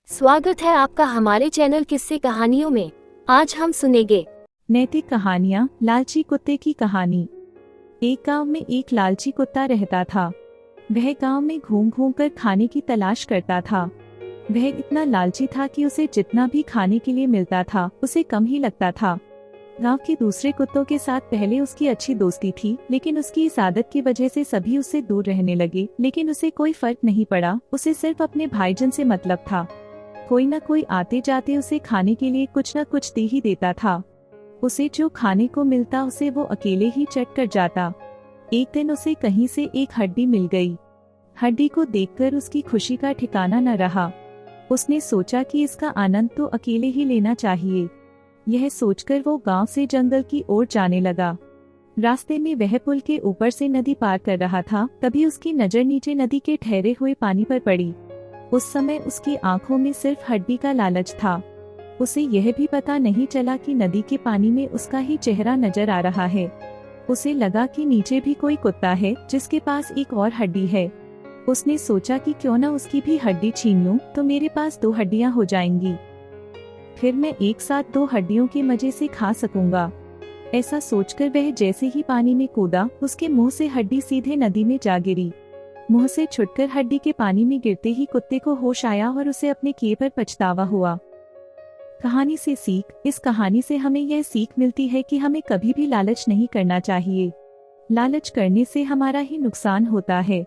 स्वागत है आपका हमारे चैनल किस्से कहानियों में। आज हम सुनेंगे नैतिक कहानियाँ। लालची कुत्ते की कहानी। एक गांव में एक लालची कुत्ता रहता था। वह गांव में घूम घूम कर खाने की तलाश करता था। वह इतना लालची था कि उसे जितना भी खाने के लिए मिलता था उसे कम ही लगता था। गांव के दूसरे कुत्तों के साथ पहले उसकी अच्छी दोस्ती थी, लेकिन उसकी इस आदत की वजह से सभी उससे दूर रहने लगे। लेकिन उसे कोई फर्क नहीं पड़ा, उसे सिर्फ अपने भाईजान से मतलब था। कोई न कोई आते जाते उसे खाने के लिए कुछ न कुछ दे ही देता था। उसे जो खाने को मिलता उसे वो अकेले ही चट कर जाता। एक दिन उसे कहीं से एक हड्डी मिल गई। हड्डी को देखकर उसकी खुशी का ठिकाना न रहा। उसने सोचा कि इसका आनंद तो अकेले ही लेना चाहिए। यह सोचकर वो गांव से जंगल की ओर जाने लगा। रास्ते में वह पुल के ऊपर से नदी पार कर रहा था, तभी उसकी नजर नीचे नदी के ठहरे हुए पानी पर पड़ी। उस समय उसकी आंखों में सिर्फ हड्डी का लालच था। उसे यह भी पता नहीं चला कि नदी के पानी में उसका ही चेहरा नजर आ रहा है। उसे लगा कि नीचे भी कोई कुत्ता है जिसके पास एक और हड्डी है। उसने सोचा कि क्यों न उसकी भी हड्डी छीन लूं, तो मेरे पास 2 हड्डियां हो जाएंगी। फिर मैं एक साथ 2 हड्डियों के मजे से खा सकूंगा। ऐसा सोचकर वह जैसे ही पानी में कूदा, उसके मुंह से हड्डी सीधे नदी में जा गिरी। मुंह से छुटकर हड्डी के पानी में गिरते ही कुत्ते को होश आया और उसे अपने किए पर पछतावा हुआ। कहानी से सीख। इस कहानी से हमें यह सीख मिलती है कि हमें कभी भी लालच नहीं करना चाहिए। लालच करने से हमारा ही नुकसान होता है।